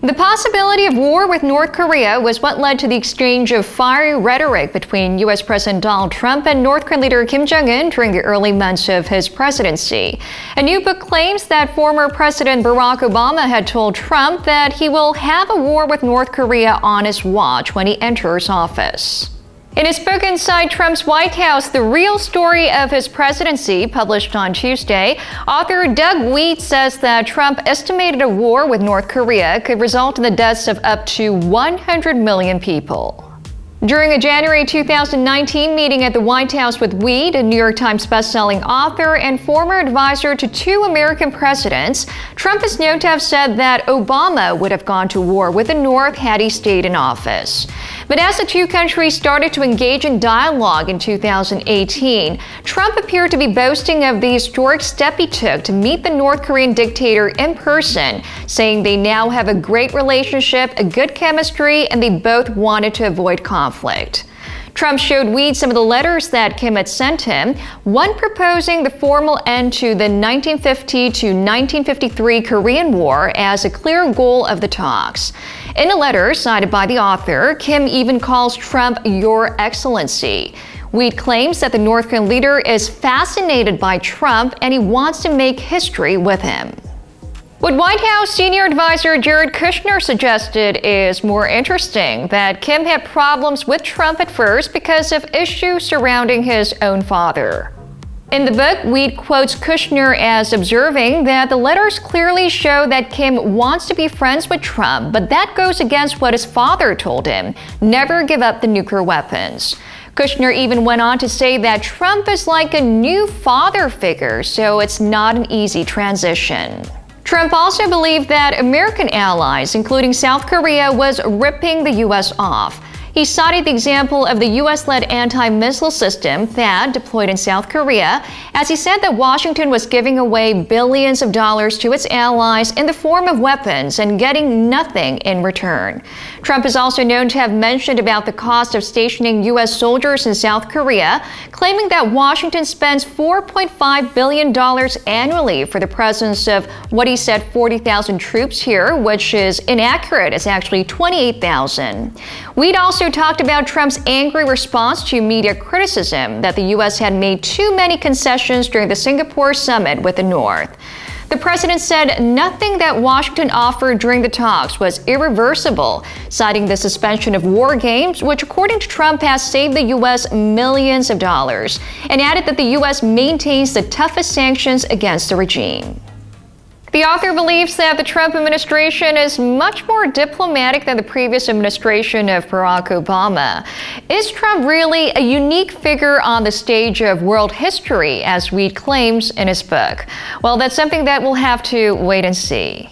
The possibility of war with North Korea was what led to the exchange of fiery rhetoric between U.S. President Donald Trump and North Korean leader Kim Jong-un during the early months of his presidency. A new book claims that former President Barack Obama had told Trump that he will have a war with North Korea on his watch when he enters office. In his book Inside Trump's White House, The Real Story of His Presidency, published on Tuesday, author Doug Wead says that Trump estimated a war with North Korea could result in the deaths of up to 100 million people. During a January 2019 meeting at the White House with Wead, a New York Times bestselling author and former advisor to two American presidents, Trump is known to have said that Obama would have gone to war with the North had he stayed in office. But as the two countries started to engage in dialogue in 2018, Trump appeared to be boasting of the historic step he took to meet the North Korean dictator in person, saying they now have a great relationship, a good chemistry, and they both wanted to avoid conflict. Trump showed Wead some of the letters that Kim had sent him, one proposing the formal end to the 1950 to 1953 Korean War as a clear goal of the talks. In a letter cited by the author, Kim even calls Trump "Your Excellency." Wead claims that the North Korean leader is fascinated by Trump and he wants to make history with him. What White House senior advisor Jared Kushner suggested is more interesting, that Kim had problems with Trump at first because of issues surrounding his own father. In the book, Wead quotes Kushner as observing that the letters clearly show that Kim wants to be friends with Trump, but that goes against what his father told him: never give up the nuclear weapons. Kushner even went on to say that Trump is like a new father figure, so it's not an easy transition. Trump also believed that American allies, including South Korea, was ripping the U.S. off. He cited the example of the U.S.-led anti-missile system THAAD deployed in South Korea, as he said that Washington was giving away billions of dollars to its allies in the form of weapons and getting nothing in return. Trump is also known to have mentioned about the cost of stationing U.S. soldiers in South Korea, claiming that Washington spends $4.5 billion annually for the presence of what he said 40,000 troops here, which is inaccurate. It's actually 28,000. We'd also talked about Trump's angry response to media criticism that the U.S. had made too many concessions during the Singapore summit with the North. The president said nothing that Washington offered during the talks was irreversible, citing the suspension of war games, which according to Trump has saved the U.S. millions of dollars, and added that the U.S. maintains the toughest sanctions against the regime. The author believes that the Trump administration is much more diplomatic than the previous administration of Barack Obama. Is Trump really a unique figure on the stage of world history, as Wead claims in his book? Well, that's something that we'll have to wait and see.